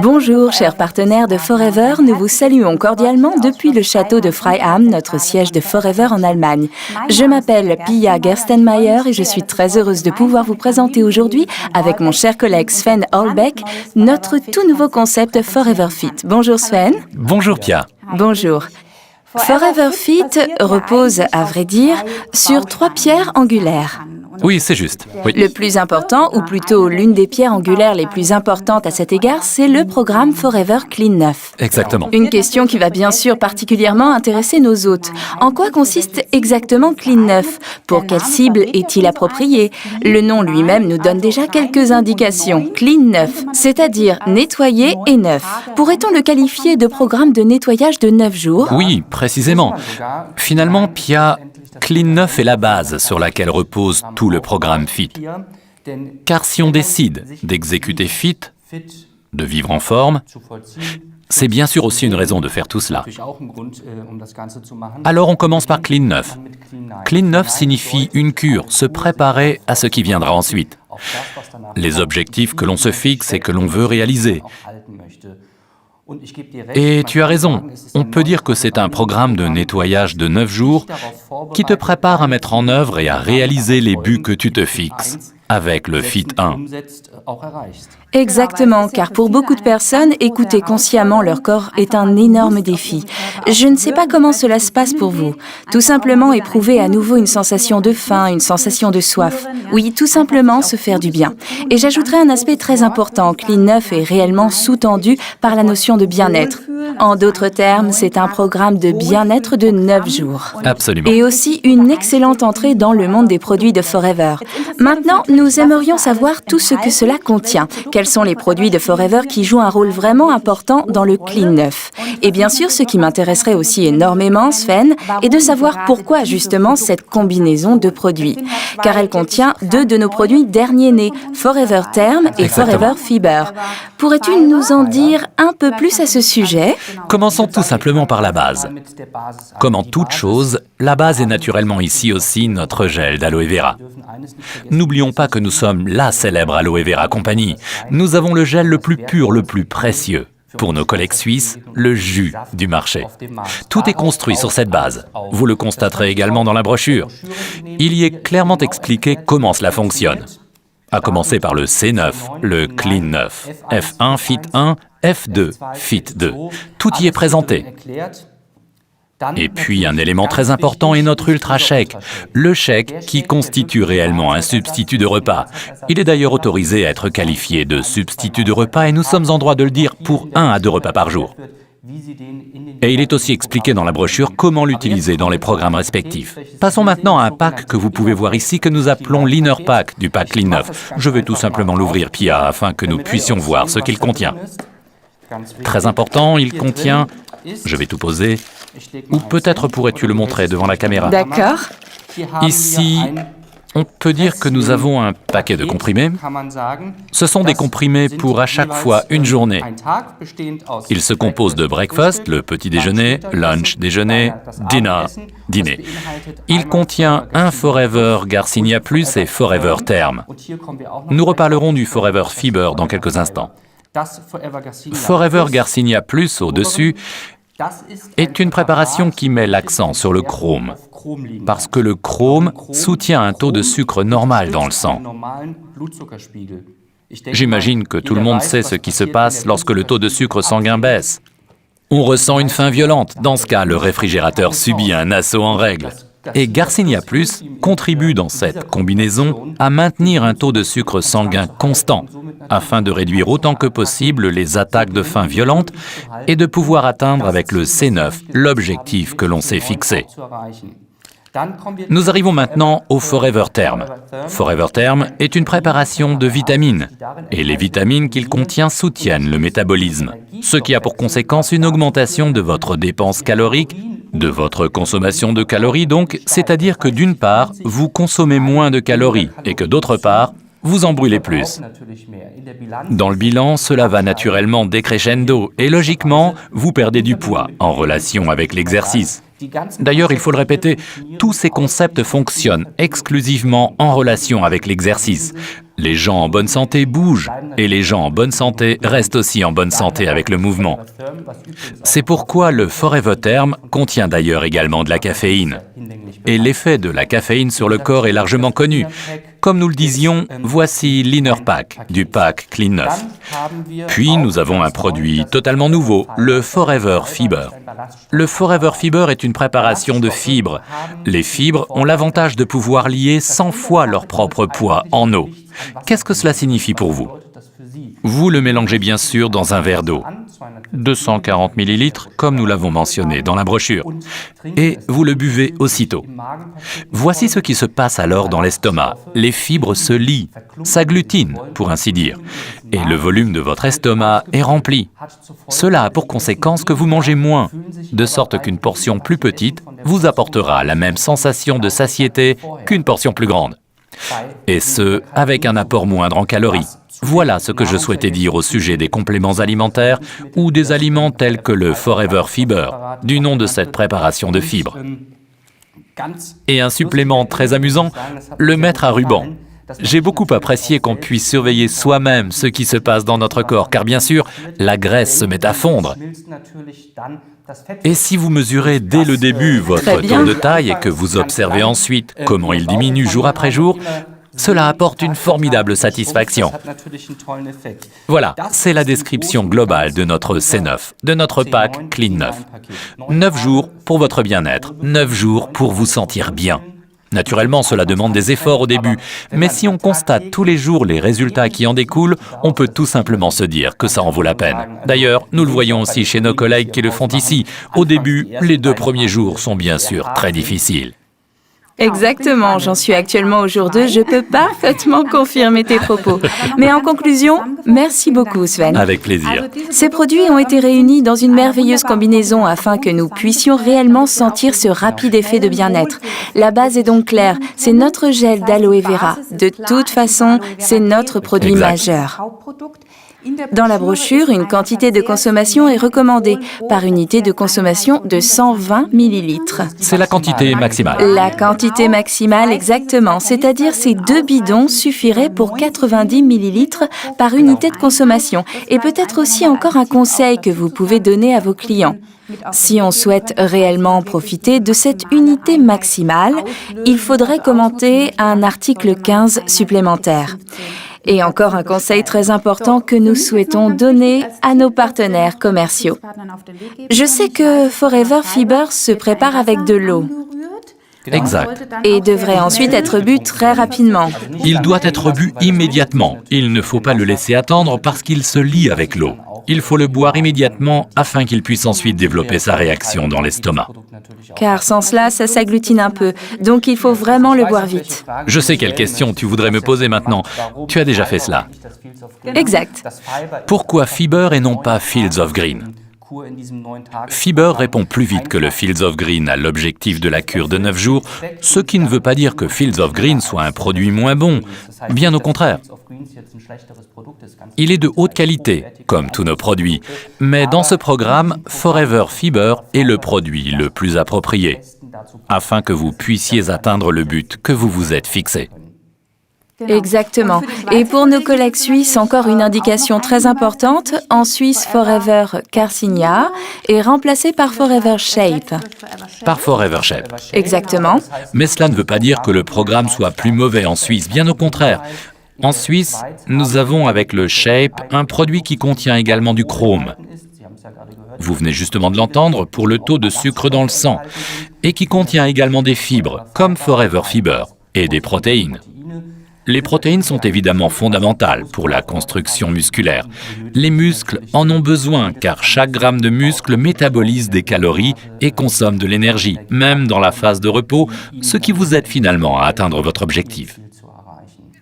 Bonjour, chers partenaires de Forever, nous vous saluons cordialement depuis le château de Freiheim, notre siège de Forever en Allemagne. Je m'appelle Pia Gerstenmaier et je suis très heureuse de pouvoir vous présenter aujourd'hui, avec mon cher collègue Sven Holbeck, notre tout nouveau concept Forever Fit. Bonjour Sven. Bonjour Pia. Bonjour. Forever Fit repose, à vrai dire, sur 3 pierres angulaires. Oui, c'est juste. Oui. Le plus important, ou plutôt l'une des pierres angulaires les plus importantes à cet égard, c'est le programme Forever Clean 9. Exactement. Une question qui va bien sûr particulièrement intéresser nos hôtes. En quoi consiste exactement Clean 9 ? Pour quelle cible est-il approprié ? Le nom lui-même nous donne déjà quelques indications. Clean 9, c'est-à-dire nettoyer et neuf. Pourrait-on le qualifier de programme de nettoyage de 9 jours ? Oui, précisément. Finalement, Pia, Clean 9 est la base sur laquelle repose tout le programme FIT. Car si on décide d'exécuter FIT, de vivre en forme, c'est bien sûr aussi une raison de faire tout cela. Alors on commence par Clean 9. Clean 9 signifie une cure, se préparer à ce qui viendra ensuite. Les objectifs que l'on se fixe et que l'on veut réaliser. Et tu as raison, on peut dire que c'est un programme de nettoyage de 9 jours qui te prépare à mettre en œuvre et à réaliser les buts que tu te fixes avec le FIT 1. Exactement, car pour beaucoup de personnes, écouter consciemment leur corps est un énorme défi. Je ne sais pas comment cela se passe pour vous. Tout simplement éprouver à nouveau une sensation de faim, une sensation de soif. Oui, tout simplement se faire du bien. Et j'ajouterai un aspect très important. Clean 9 est réellement sous-tendu par la notion de bien-être. En d'autres termes, c'est un programme de bien-être de 9 jours. Absolument. Et aussi une excellente entrée dans le monde des produits de Forever. Maintenant, nous aimerions savoir tout ce que cela contient. Quels sont les produits de Forever qui jouent un rôle vraiment important dans le Clean 9 ? Et bien sûr, ce qui m'intéresserait aussi énormément, Sven, est de savoir pourquoi justement cette combinaison de produits. Car elle contient 2 de nos produits derniers nés, Forever Therm et Forever Fiber. Pourrais-tu nous en dire un peu plus à ce sujet ? Commençons tout simplement par la base. Comme en toute chose, la base est naturellement ici aussi notre gel d'aloe vera. N'oublions pas que nous sommes la célèbre Aloe Vera Company. Nous avons le gel le plus pur, le plus précieux. Pour nos collègues suisses, le jus du marché. Tout est construit sur cette base. Vous le constaterez également dans la brochure. Il y est clairement expliqué comment cela fonctionne. À commencer par le C9, le Clean 9, F1 Fit 1, F2 Fit 2. Tout y est présenté. Et puis un élément très important est notre Ultra Shake, le shake qui constitue réellement un substitut de repas. Il est d'ailleurs autorisé à être qualifié de substitut de repas et nous sommes en droit de le dire pour 1 à 2 repas par jour. Et il est aussi expliqué dans la brochure comment l'utiliser dans les programmes respectifs. Passons maintenant à un pack que vous pouvez voir ici que nous appelons l'Inner Pack du pack Clean 9. Je vais tout simplement l'ouvrir, Pia, afin que nous puissions voir ce qu'il contient. Très important, il contient... Je vais tout poser. Ou peut-être pourrais-tu le montrer devant la caméra. D'accord. Ici, on peut dire que nous avons un paquet de comprimés. Ce sont des comprimés pour à chaque fois une journée. Ils se composent de breakfast, le petit déjeuner, lunch, déjeuner, dinner, dîner. Il contient un Forever Garcinia Plus et Forever Therm. Nous reparlerons du Forever Fiber dans quelques instants. Forever Garcinia Plus au-dessus est une préparation qui met l'accent sur le chrome, parce que le chrome soutient un taux de sucre normal dans le sang. J'imagine que tout le monde sait ce qui se passe lorsque le taux de sucre sanguin baisse. On ressent une faim violente. Dans ce cas, le réfrigérateur subit un assaut en règle. Et Garcinia Plus contribue dans cette combinaison à maintenir un taux de sucre sanguin constant, afin de réduire autant que possible les attaques de faim violentes et de pouvoir atteindre avec le C9 l'objectif que l'on s'est fixé. Nous arrivons maintenant au Forever Therm. Forever Therm est une préparation de vitamines, et les vitamines qu'il contient soutiennent le métabolisme, ce qui a pour conséquence une augmentation de votre dépense calorique, de votre consommation de calories donc, c'est-à-dire que d'une part, vous consommez moins de calories, et que d'autre part, vous en brûlez plus. Dans le bilan, cela va naturellement décrescendo et logiquement, vous perdez du poids en relation avec l'exercice. D'ailleurs, il faut le répéter, tous ces concepts fonctionnent exclusivement en relation avec l'exercice. Les gens en bonne santé bougent et les gens en bonne santé restent aussi en bonne santé avec le mouvement. C'est pourquoi le Forever Therm contient d'ailleurs également de la caféine. Et l'effet de la caféine sur le corps est largement connu. Comme nous le disions, voici l'Inner Pack, du pack Clean 9. Puis nous avons un produit totalement nouveau, le Forever Fiber. Le Forever Fiber est une préparation de fibres. Les fibres ont l'avantage de pouvoir lier 100 fois leur propre poids en eau. Qu'est-ce que cela signifie pour vous? Vous le mélangez bien sûr dans un verre d'eau, 240 ml, comme nous l'avons mentionné dans la brochure, et vous le buvez aussitôt. Voici ce qui se passe alors dans l'estomac. Les fibres se lient, s'agglutinent, pour ainsi dire, et le volume de votre estomac est rempli. Cela a pour conséquence que vous mangez moins, de sorte qu'une portion plus petite vous apportera la même sensation de satiété qu'une portion plus grande. Et ce, avec un apport moindre en calories. Voilà ce que je souhaitais dire au sujet des compléments alimentaires ou des aliments tels que le Forever Fiber, du nom de cette préparation de fibres. Et un supplément très amusant, le mettre à ruban. J'ai beaucoup apprécié qu'on puisse surveiller soi-même ce qui se passe dans notre corps, car bien sûr, la graisse se met à fondre. Et si vous mesurez dès le début votre taux de taille et que vous observez ensuite comment il diminue jour après jour, cela apporte une formidable satisfaction. Voilà, c'est la description globale de notre C9, de notre pack Clean 9. 9 jours pour votre bien-être, 9 jours pour vous sentir bien. Naturellement, cela demande des efforts au début, mais si on constate tous les jours les résultats qui en découlent, on peut tout simplement se dire que ça en vaut la peine. D'ailleurs, nous le voyons aussi chez nos collègues qui le font ici. Au début, les 2 premiers jours sont bien sûr très difficiles. Exactement, j'en suis actuellement au jour 2, je peux parfaitement confirmer tes propos. Mais en conclusion, merci beaucoup Sven. Avec plaisir. Ces produits ont été réunis dans une merveilleuse combinaison afin que nous puissions réellement sentir ce rapide effet de bien-être. La base est donc claire, c'est notre gel d'aloe vera. De toute façon, c'est notre produit majeur. Dans la brochure, une quantité de consommation est recommandée par unité de consommation de 120 ml. C'est la quantité maximale. La quantité maximale, exactement. C'est-à-dire ces 2 bidons suffiraient pour 90 ml par unité de consommation. Et peut-être aussi encore un conseil que vous pouvez donner à vos clients. Si on souhaite réellement profiter de cette unité maximale, il faudrait commenter un article 15 supplémentaire. Et encore un conseil très important que nous souhaitons donner à nos partenaires commerciaux. Je sais que Forever Fiber se prépare avec de l'eau. Exact. Et devrait ensuite être bu très rapidement. Il doit être bu immédiatement. Il ne faut pas le laisser attendre parce qu'il se lie avec l'eau. Il faut le boire immédiatement afin qu'il puisse ensuite développer sa réaction dans l'estomac. Car sans cela, ça s'agglutine un peu. Donc il faut vraiment le boire vite. Je sais quelle question tu voudrais me poser maintenant. Tu as déjà fait cela. Exact. Pourquoi Fiber et non pas Fields of Green? Fiber répond plus vite que le Fields of Green à l'objectif de la cure de 9 jours, ce qui ne veut pas dire que Fields of Green soit un produit moins bon, bien au contraire. Il est de haute qualité, comme tous nos produits, mais dans ce programme, Forever Fiber est le produit le plus approprié, afin que vous puissiez atteindre le but que vous vous êtes fixé. Exactement. Et pour nos collègues suisses, encore une indication très importante. En Suisse, Forever Carcinia est remplacé par Forever Shape. Par Forever Shape. Exactement. Mais cela ne veut pas dire que le programme soit plus mauvais en Suisse, bien au contraire. En Suisse, nous avons avec le Shape un produit qui contient également du chrome. Vous venez justement de l'entendre pour le taux de sucre dans le sang et qui contient également des fibres, comme Forever Fiber, et des protéines. Les protéines sont évidemment fondamentales pour la construction musculaire. Les muscles en ont besoin car chaque gramme de muscle métabolise des calories et consomme de l'énergie, même dans la phase de repos, ce qui vous aide finalement à atteindre votre objectif.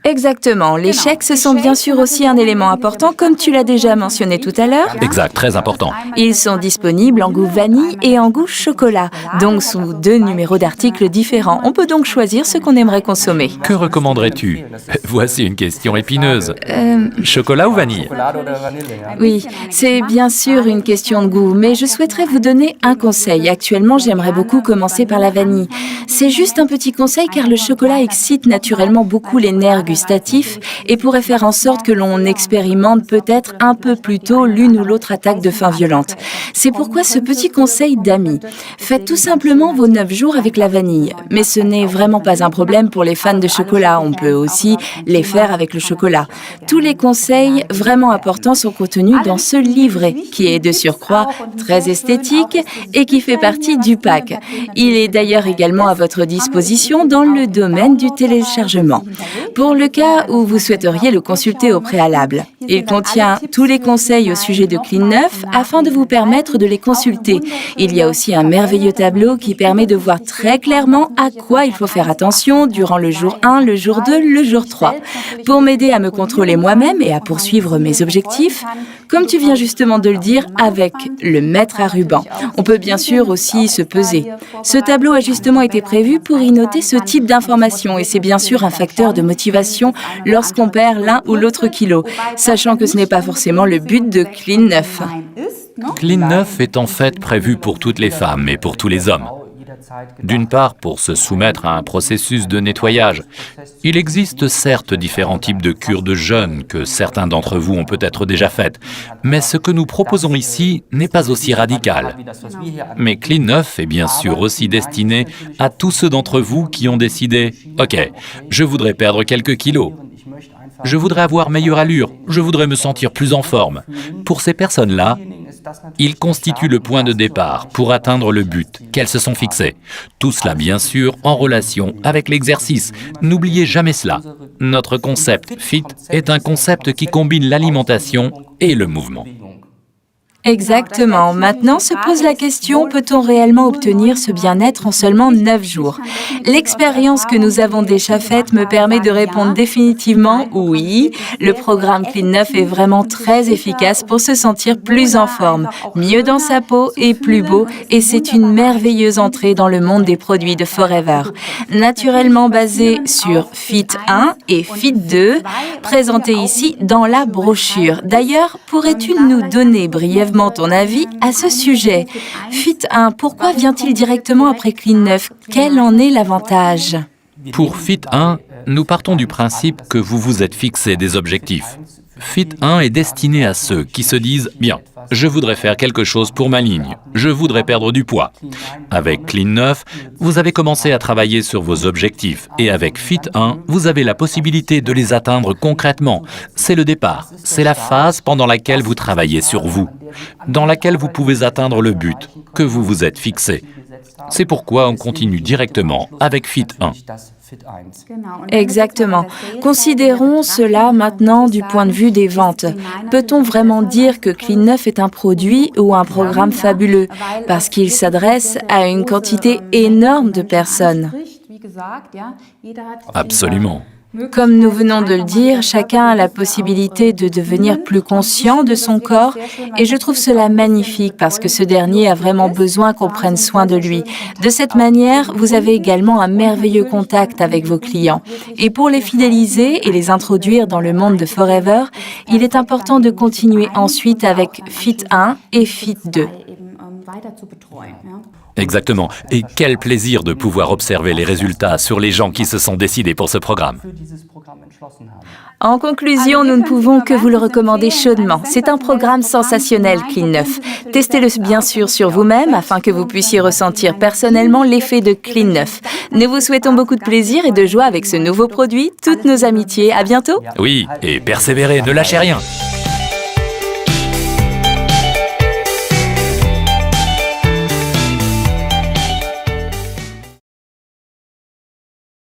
Exactement. Les shakes sont bien sûr aussi un élément important, comme tu l'as déjà mentionné tout à l'heure. Exact, très important. Ils sont disponibles en goût vanille et en goût chocolat, donc sous 2 numéros d'articles différents. On peut donc choisir ce qu'on aimerait consommer. Que recommanderais-tu? Voici une question épineuse. Chocolat ou vanille? Oui, c'est bien sûr une question de goût, mais je souhaiterais vous donner un conseil. Actuellement, j'aimerais beaucoup commencer par la vanille. C'est juste un petit conseil car le chocolat excite naturellement beaucoup les nerfs gustatifs et pourrait faire en sorte que l'on expérimente peut-être un peu plus tôt l'une ou l'autre attaque de faim violente. C'est pourquoi ce petit conseil d'amis. Faites tout simplement vos 9 jours avec la vanille. Mais ce n'est vraiment pas un problème pour les fans de chocolat. On peut aussi les faire avec le chocolat. Tous les conseils vraiment importants sont contenus dans ce livret qui est de surcroît très esthétique et qui fait partie du pack. Il est d'ailleurs également à votre disposition dans le domaine du téléchargement. Pour le cas où vous souhaiteriez le consulter au préalable. Il contient tous les conseils au sujet de Clean 9 afin de vous permettre de les consulter. Il y a aussi un merveilleux tableau qui permet de voir très clairement à quoi il faut faire attention durant le jour 1, le jour 2, le jour 3. Pour m'aider à me contrôler moi-même et à poursuivre mes objectifs, comme tu viens justement de le dire, avec le mètre à ruban. On peut bien sûr aussi se peser. Ce tableau a justement été prévu pour y noter ce type d'informations et c'est bien sûr un facteur de motivation lorsqu'on perd l'un ou l'autre kilo, sachant que ce n'est pas forcément le but de Clean 9. Clean 9 est en fait prévu pour toutes les femmes et pour tous les hommes. D'une part, pour se soumettre à un processus de nettoyage. Il existe certes différents types de cures de jeûne que certains d'entre vous ont peut-être déjà faites, mais ce que nous proposons ici n'est pas aussi radical. Mais Clean 9 est bien sûr aussi destiné à tous ceux d'entre vous qui ont décidé « Ok, je voudrais perdre quelques kilos. Je voudrais avoir meilleure allure, je voudrais me sentir plus en forme. » Pour ces personnes-là, il constitue le point de départ pour atteindre le but qu'elles se sont fixées. Tout cela, bien sûr, en relation avec l'exercice. N'oubliez jamais cela. Notre concept FIT est un concept qui combine l'alimentation et le mouvement. Exactement. Maintenant se pose la question, peut-on réellement obtenir ce bien-être en seulement 9 jours? L'expérience que nous avons déjà faite me permet de répondre définitivement oui. Le programme Clean 9 est vraiment très efficace pour se sentir plus en forme, mieux dans sa peau et plus beau, et c'est une merveilleuse entrée dans le monde des produits de Forever. Naturellement basé sur Fit 1 et Fit 2, présentés ici dans la brochure. D'ailleurs, pourrais-tu nous donner brièvement ton avis à ce sujet? Fit 1, pourquoi vient-il directement après Clean 9? Quel en est l'avantage? Pour Fit 1, nous partons du principe que vous vous êtes fixé des objectifs. Fit 1 est destiné à ceux qui se disent « Bien, je voudrais faire quelque chose pour ma ligne, je voudrais perdre du poids ». Avec Clean 9, vous avez commencé à travailler sur vos objectifs et avec Fit 1, vous avez la possibilité de les atteindre concrètement. C'est le départ, c'est la phase pendant laquelle vous travaillez sur vous, dans laquelle vous pouvez atteindre le but que vous vous êtes fixé. C'est pourquoi on continue directement avec Fit 1. Exactement. Considérons cela maintenant du point de vue des ventes. Peut-on vraiment dire que Clean 9 est un produit ou un programme fabuleux parce qu'il s'adresse à une quantité énorme de personnes? Absolument. Comme nous venons de le dire, chacun a la possibilité de devenir plus conscient de son corps et je trouve cela magnifique parce que ce dernier a vraiment besoin qu'on prenne soin de lui. De cette manière, vous avez également un merveilleux contact avec vos clients. Et pour les fidéliser et les introduire dans le monde de Forever, il est important de continuer ensuite avec Fit 1 et Fit 2. Exactement. Et quel plaisir de pouvoir observer les résultats sur les gens qui se sont décidés pour ce programme. En conclusion, nous ne pouvons que vous le recommander chaudement. C'est un programme sensationnel, Clean 9. Testez-le bien sûr sur vous-même afin que vous puissiez ressentir personnellement l'effet de Clean 9. Nous vous souhaitons beaucoup de plaisir et de joie avec ce nouveau produit. Toutes nos amitiés. À bientôt. Oui, et persévérez, ne lâchez rien.